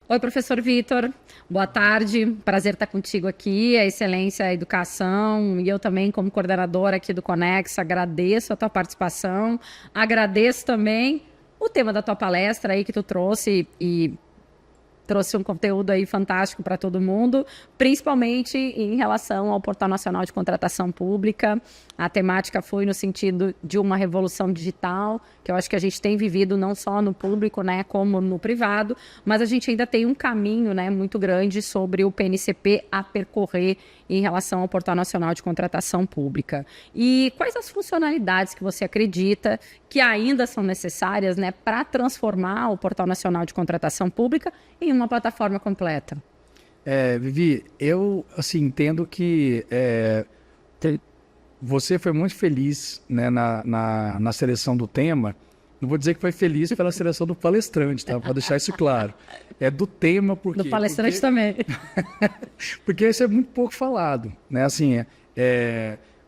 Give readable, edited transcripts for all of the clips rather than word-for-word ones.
Oi, professor Vitor. Boa tarde. Prazer estar contigo aqui. A Excelência a Educação e eu também, como coordenadora aqui do Conex, agradeço a tua participação. Agradeço também o tema da tua palestra aí que tu trouxe e trouxe um conteúdo aí fantástico para todo mundo, principalmente em relação ao Portal Nacional de Contratação Pública. A temática foi no sentido de uma revolução digital, que eu acho que a gente tem vivido não só no público, né, como no privado, mas a gente ainda tem um caminho, né, muito grande sobre o PNCP a percorrer em relação ao Portal Nacional de Contratação Pública. E quais as funcionalidades que você acredita que ainda são necessárias, né, para transformar o Portal Nacional de Contratação Pública em uma plataforma completa? Vivi, eu assim, entendo que você foi muito feliz, né, na seleção do tema. Não vou dizer que foi feliz pela seleção do palestrante, tá? Para deixar isso claro. É do tema, porque... Do palestrante também. Porque isso é muito pouco falado, né? Assim,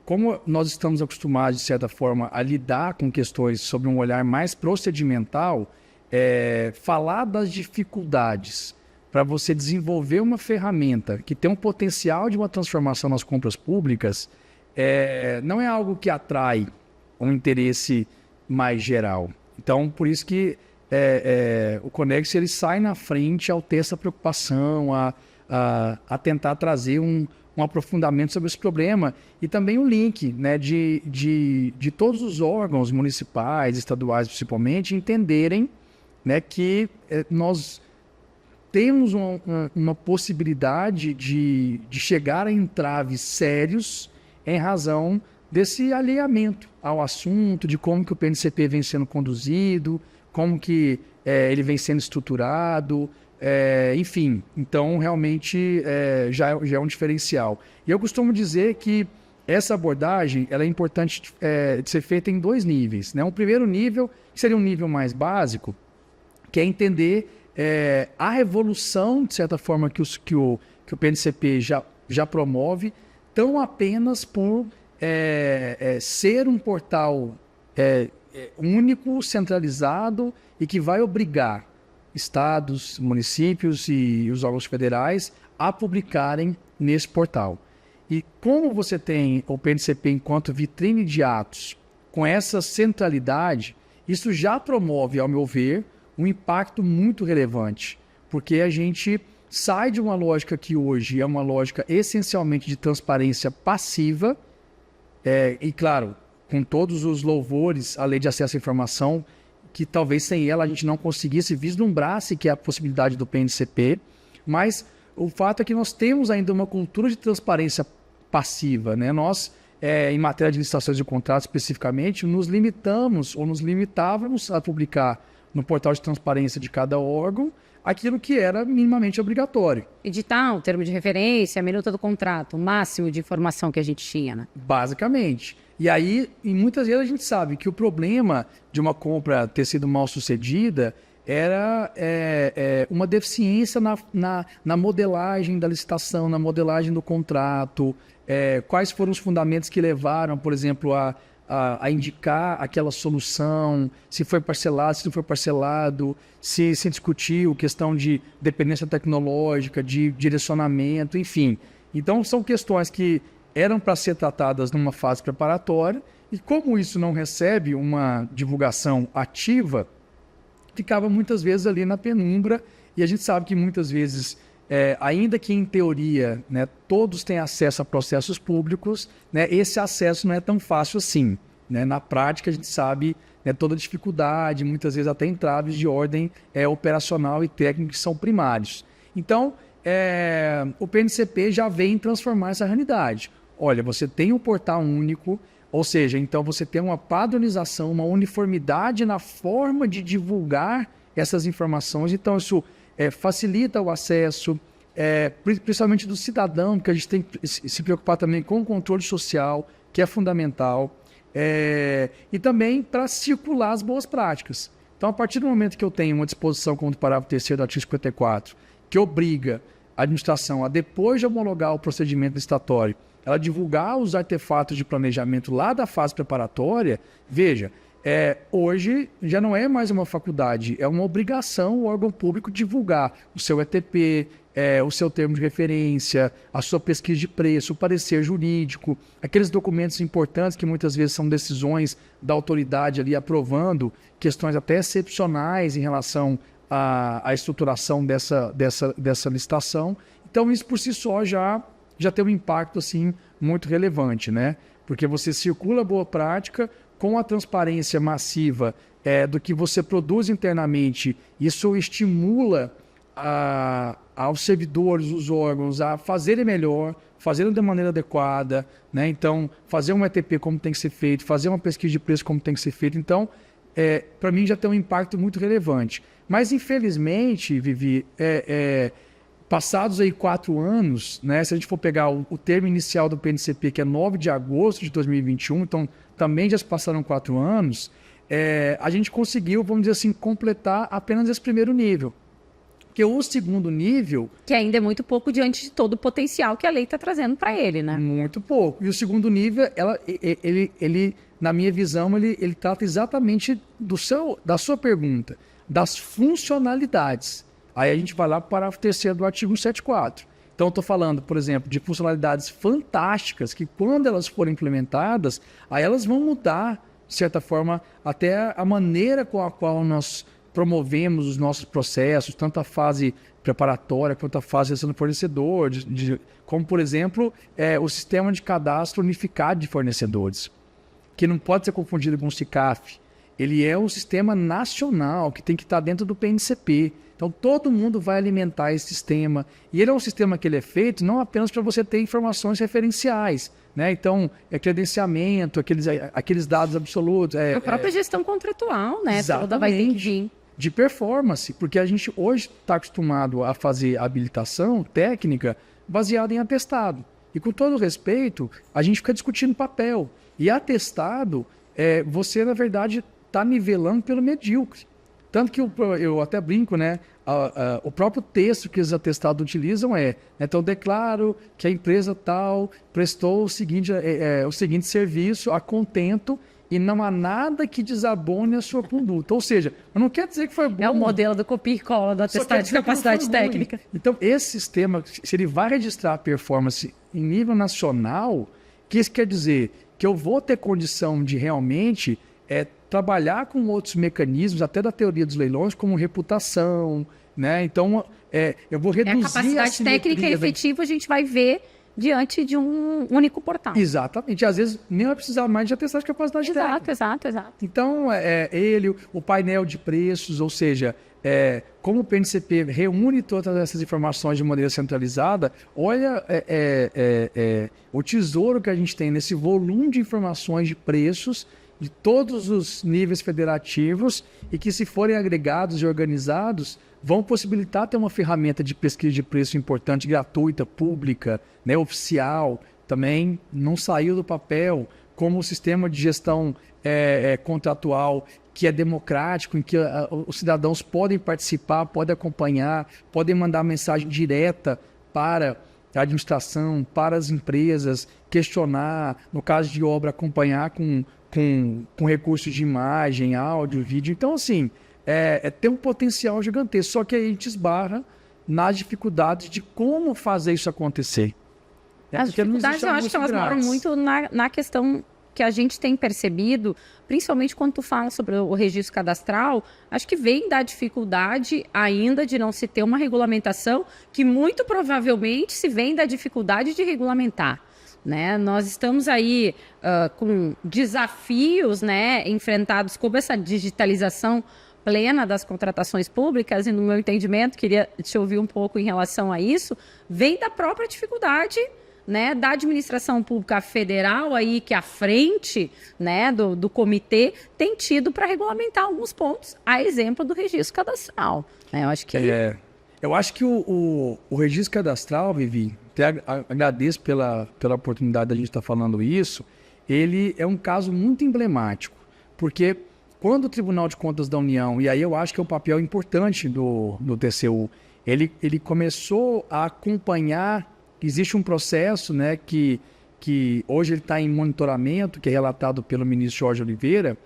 como nós estamos acostumados, de certa forma, a lidar com questões sobre um olhar mais procedimental, falar das dificuldades para você desenvolver uma ferramenta que tem um potencial de uma transformação nas compras públicas, não é algo que atrai um interesse mais geral. Então, por isso que o Conex ele sai na frente ao ter essa preocupação, a tentar trazer um aprofundamento sobre esse problema e também o link, né, de todos os órgãos municipais, estaduais principalmente, entenderem, né, que nós temos uma possibilidade de chegar a entraves sérios em razão desse alinhamento ao assunto, de como que o PNCP vem sendo conduzido, como que ele vem sendo estruturado, enfim. Então, realmente, já é um diferencial. E eu costumo dizer que essa abordagem ela é importante de ser feita em dois níveis, né? Um primeiro nível, que seria um nível mais básico, que é entender a revolução, de certa forma, que o PNCP já promove, tão apenas por ser um portal único, centralizado e que vai obrigar estados, municípios e os órgãos federais a publicarem nesse portal. E como você tem o PNCP enquanto vitrine de atos com essa centralidade, isso já promove, ao meu ver, um impacto muito relevante, porque a gente sai de uma lógica que hoje é uma lógica essencialmente de transparência passiva, e claro, com todos os louvores à lei de acesso à informação, que talvez sem ela a gente não conseguisse vislumbrar sequer a possibilidade do PNCP, mas o fato é que nós temos ainda uma cultura de transparência passiva, né? Nós, em matéria de licitações de contratos especificamente, nos limitamos ou nos limitávamos a publicar no portal de transparência de cada órgão aquilo que era minimamente obrigatório. Edital, termo de referência, minuta do contrato, o máximo de informação que a gente tinha, né? Basicamente. E aí, e muitas vezes a gente sabe que o problema de uma compra ter sido mal sucedida era uma deficiência na modelagem da licitação, na modelagem do contrato, quais foram os fundamentos que levaram, por exemplo, a indicar aquela solução, se foi parcelado, se não foi parcelado, se discutiu questão de dependência tecnológica, de direcionamento, enfim. Então, são questões que eram para ser tratadas numa fase preparatória e como isso não recebe uma divulgação ativa, ficava muitas vezes ali na penumbra e a gente sabe que muitas vezes, ainda que em teoria, né, todos têm acesso a processos públicos, né, esse acesso não é tão fácil assim, né? Na prática a gente sabe, né, toda a dificuldade, muitas vezes até entraves de ordem operacional e técnica que são primários. Então, o PNCP já vem transformar essa realidade. Olha, você tem um portal único, ou seja, então você tem uma padronização, uma uniformidade na forma de divulgar essas informações. Então isso facilita o acesso, principalmente do cidadão, porque a gente tem que se preocupar também com o controle social, que é fundamental, e também para circular as boas práticas. Então, a partir do momento que eu tenho uma disposição como do parágrafo 3º do artigo 54, que obriga a administração a, depois de homologar o procedimento licitatório, ela divulgar os artefatos de planejamento lá da fase preparatória, veja, Hoje já não é mais uma faculdade, é uma obrigação o órgão público divulgar o seu ETP, o seu termo de referência, a sua pesquisa de preço, o parecer jurídico, aqueles documentos importantes que muitas vezes são decisões da autoridade ali aprovando questões até excepcionais em relação à estruturação dessa licitação. Então isso por si só já tem um impacto assim, muito relevante, né? Porque você circula boa prática com a transparência massiva do que você produz internamente. Isso estimula aos servidores, os órgãos, a fazerem melhor, fazerem de maneira adequada, né? Então, fazer um ETP como tem que ser feito, fazer uma pesquisa de preço como tem que ser feito. Então, para mim já tem um impacto muito relevante. Mas, infelizmente, Vivi, passados aí 4 anos, né, se a gente for pegar o termo inicial do PNCP, que é 9 de agosto de 2021, então também já se passaram 4 anos, a gente conseguiu, vamos dizer assim, completar apenas esse primeiro nível. Porque o segundo nível... Que ainda é muito pouco diante de todo o potencial que a lei está trazendo para ele, né? Muito pouco. E o segundo nível, ele na minha visão, ele trata exatamente da sua pergunta, das funcionalidades. Aí a gente vai lá para o parágrafo 3º do artigo 174. Então, eu estou falando, por exemplo, de funcionalidades fantásticas que, quando elas forem implementadas, aí elas vão mudar, de certa forma, até a maneira com a qual nós promovemos os nossos processos, tanto a fase preparatória quanto a fase de gestão do fornecedor, como, por exemplo, o sistema de cadastro unificado de fornecedores, que não pode ser confundido com o SICAF. Ele é um sistema nacional que tem que estar dentro do PNCP. Então, todo mundo vai alimentar esse sistema. E ele é um sistema que ele é feito não apenas para você ter informações referenciais, né? Então, credenciamento, aqueles dados absolutos. A própria gestão contratual, né? Toda vai ter que vir. De performance, porque a gente hoje está acostumado a fazer habilitação técnica baseada em atestado. E com todo respeito, a gente fica discutindo papel. E atestado, você, na verdade, está nivelando pelo medíocre. Tanto que eu até brinco, né? O próprio texto que os atestados utilizam então, declaro que a empresa tal prestou o seguinte serviço a contento e não há nada que desabone a sua conduta. Ou seja, não quer dizer que foi bom. É o modelo do copia e cola do atestado de capacidade técnica. Então, esse sistema, se ele vai registrar a performance em nível nacional, que isso quer dizer que eu vou ter condição de realmente trabalhar com outros mecanismos, até da teoria dos leilões, como reputação, né? Então, eu vou reduzir a capacidade técnica efetiva, a gente vai ver diante de um único portal. Exatamente. Às vezes, nem vai precisar mais de atestado de capacidade técnica. Exato. Então, o painel de preços, ou seja, como o PNCP reúne todas essas informações de maneira centralizada, olha o tesouro que a gente tem nesse volume de informações de preços de todos os níveis federativos e que, se forem agregados e organizados, vão possibilitar ter uma ferramenta de pesquisa de preço importante, gratuita, pública, né, oficial, também não saiu do papel, como o sistema de gestão contratual, que é democrático, em que os cidadãos podem participar, podem acompanhar, podem mandar mensagem direta para a administração, para as empresas, questionar, no caso de obra, acompanhar com recursos de imagem, áudio, vídeo. Então, assim, tem um potencial gigantesco, só que aí a gente esbarra nas dificuldades de como fazer isso acontecer. As dificuldades, eu acho que elas moram muito na questão que a gente tem percebido, principalmente quando tu fala sobre o registro cadastral, acho que vem da dificuldade ainda de não se ter uma regulamentação, que muito provavelmente se vem da dificuldade de regulamentar. Né? Nós estamos aí com desafios, né, enfrentados com essa digitalização plena das contratações públicas, e no meu entendimento, queria te ouvir um pouco em relação a isso, vem da própria dificuldade, né, da administração pública federal, aí, que à frente, né, do comitê tem tido para regulamentar alguns pontos, a exemplo do registro cadastral. Né? Eu acho que o registro cadastral, Vivi, até agradeço pela oportunidade da gente estar falando isso, ele é um caso muito emblemático, porque quando o Tribunal de Contas da União, e aí eu acho que é um papel importante do TCU, ele começou a acompanhar, existe um processo, né, que hoje ele está em monitoramento, que é relatado pelo ministro Jorge Oliveira,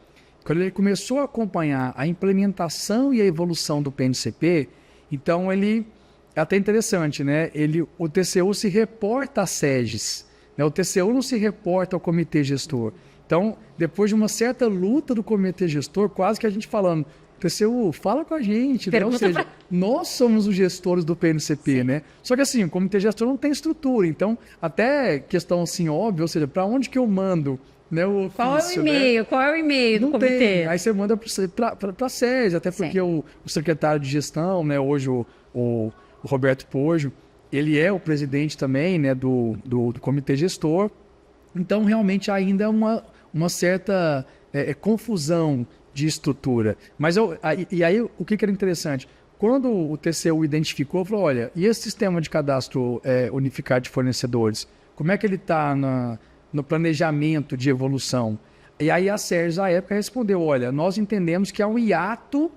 quando ele começou a acompanhar a implementação e a evolução do PNCP, então ele, é até interessante, né? O TCU se reporta à SEGES, né? O TCU não se reporta ao comitê gestor. Então, depois de uma certa luta do comitê gestor, quase que a gente falando, TCU, fala com a gente, né? Ou seja, nós somos os gestores do PNCP, sim, né? Só que assim, o comitê gestor não tem estrutura, então, até questão assim óbvia, ou seja, para onde que eu mando, né, o ofício, qual é o e-mail? Né? Qual é o e-mail do comitê? Tem. Aí você manda para a SES, até porque o secretário de gestão, né, hoje o Roberto Poggio, ele é o presidente também, né, do comitê gestor. Então, realmente, ainda é uma certa confusão de estrutura. Mas aí, o que era interessante? Quando o TCU identificou, falou, olha, e esse sistema de cadastro unificado de fornecedores? Como é que ele está no planejamento de evolução? E aí a SERS, à época, respondeu, olha, nós entendemos que é um hiato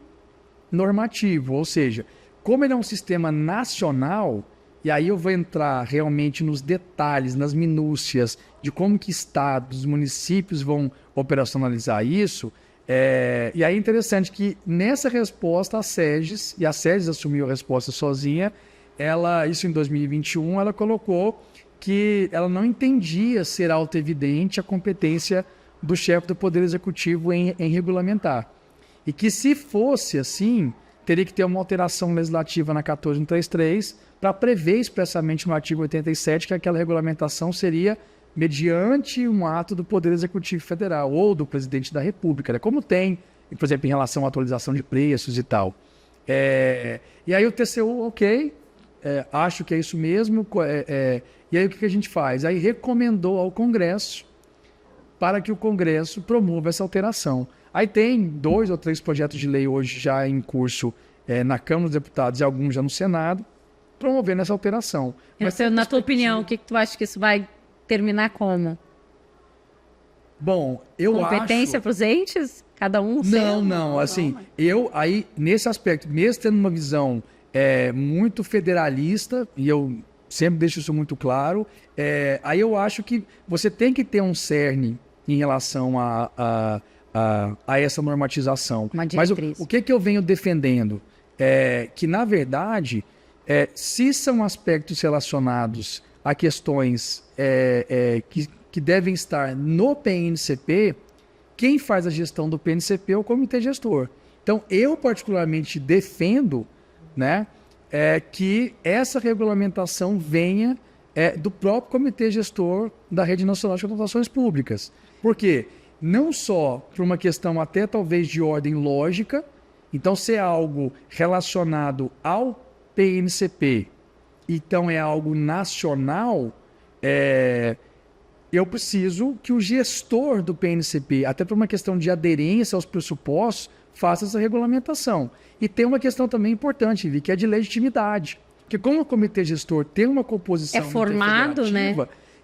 normativo, ou seja, como ele é um sistema nacional, e aí eu vou entrar realmente nos detalhes, nas minúcias de como que estados, municípios vão operacionalizar isso. E aí é interessante que nessa resposta a SEGES, e a SEGES assumiu a resposta sozinha, isso em 2021, ela colocou que ela não entendia ser auto-evidente a competência do chefe do Poder Executivo em regulamentar. E que se fosse assim, teria que ter uma alteração legislativa na 14133 para prever expressamente no artigo 87 que aquela regulamentação seria mediante um ato do Poder Executivo Federal ou do Presidente da República, né? Como tem, por exemplo, em relação à atualização de preços e tal. E aí o TCU, ok, acho que é isso mesmo, e aí o que a gente faz? Aí recomendou ao Congresso para que o Congresso promova essa alteração. Aí tem 2 ou 3 projetos de lei hoje já em curso na Câmara dos Deputados e alguns já no Senado, promovendo essa alteração. Mas, na tua opinião, o que tu acha que isso vai terminar como? Bom, eu acho... Competência para os entes? Cada um? Não, assim, aí, nesse aspecto, mesmo tendo uma visão muito federalista, e eu sempre deixo isso muito claro, aí eu acho que você tem que ter um cerne em relação a essa normatização. Mas o que eu venho defendendo? Que, na verdade, se são aspectos relacionados a questões que devem estar no PNCP, quem faz a gestão do PNCP é o comitê gestor. Então, eu particularmente defendo, né, que essa regulamentação venha do próprio comitê gestor da Rede Nacional de Contratações Públicas. Por quê? Não só por uma questão até talvez de ordem lógica, então se é algo relacionado ao PNCP, então é algo nacional, eu preciso que o gestor do PNCP, até por uma questão de aderência aos pressupostos, faça essa regulamentação. E tem uma questão também importante, Vi, que é de legitimidade. Porque como o comitê gestor tem uma composição formado, né?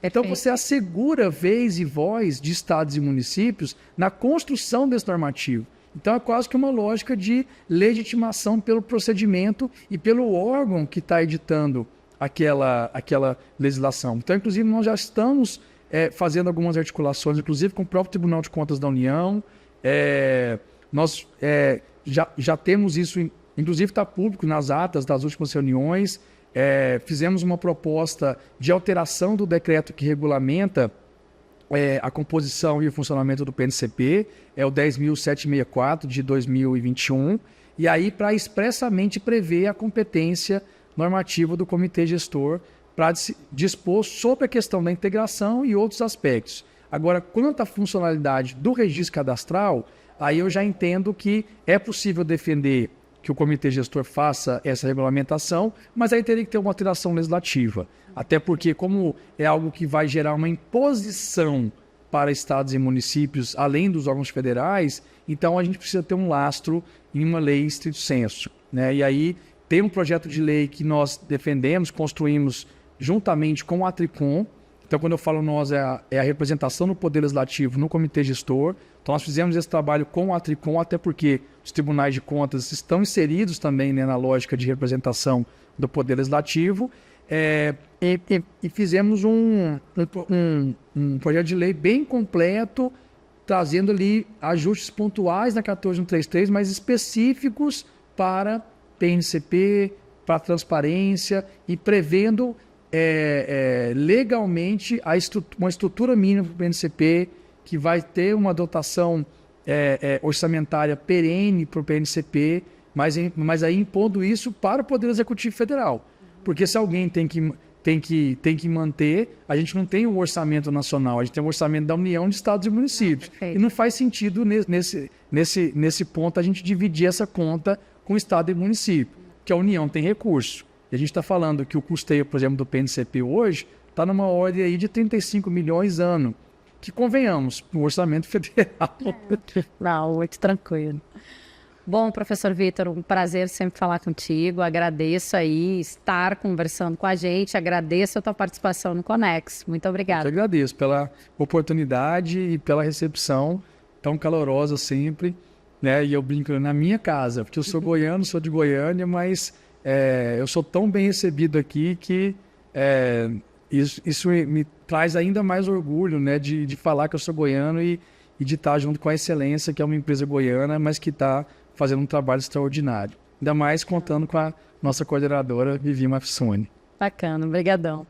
Então você assegura vez e voz de estados e municípios na construção desse normativo. Então é quase que uma lógica de legitimação pelo procedimento e pelo órgão que está editando aquela legislação. Então, inclusive, nós já estamos fazendo algumas articulações, inclusive com o próprio Tribunal de Contas da União. Nós já temos isso, inclusive está público nas atas das últimas reuniões. Fizemos uma proposta de alteração do decreto que regulamenta a composição e o funcionamento do PNCP, é o 10.764 de 2021, e aí para expressamente prever a competência normativa do comitê gestor para dispor sobre a questão da integração e outros aspectos. Agora, quanto à funcionalidade do registro cadastral, aí eu já entendo que é possível defender que o comitê gestor faça essa regulamentação, mas aí teria que ter uma alteração legislativa. Até porque, como é algo que vai gerar uma imposição para estados e municípios, além dos órgãos federais, então a gente precisa ter um lastro em uma lei stricto sensu, né? E aí tem um projeto de lei que nós defendemos, construímos juntamente com o Atricom. Então, quando eu falo nós, é a representação do Poder Legislativo no Comitê Gestor. Então, nós fizemos esse trabalho com o Atricom, até porque os tribunais de contas estão inseridos também, né, na lógica de representação do Poder Legislativo. E fizemos um projeto de lei bem completo trazendo ali ajustes pontuais na 14133, mas específicos para PNCP, para transparência e prevendo legalmente uma estrutura mínima para o PNCP, que vai ter uma dotação orçamentária perene para o PNCP, mas aí impondo isso para o Poder Executivo Federal. Porque se alguém tem que manter, a gente não tem um orçamento nacional, a gente tem um orçamento da União de Estados e Municípios. E não faz sentido nesse ponto a gente dividir essa conta com o Estado e município, que a União tem recurso. E a gente está falando que o custeio, por exemplo, do PNCP hoje está numa ordem aí de 35 milhões ano, que convenhamos, no orçamento federal. Não, muito tranquilo. Bom, professor Vitor, um prazer sempre falar contigo. Agradeço aí estar conversando com a gente. Agradeço a tua participação no Conex. Muito obrigada. Eu te agradeço pela oportunidade e pela recepção tão calorosa sempre, né? E eu brinco na minha casa, porque eu sou goiano, sou de Goiânia, mas eu sou tão bem recebido aqui que isso me traz ainda mais orgulho, né? De falar que eu sou goiano e de estar junto com a Excelência, que é uma empresa goiana, mas que está fazendo um trabalho extraordinário. Ainda mais contando com a nossa coordenadora, Vivi Mafsone. Bacana, obrigadão.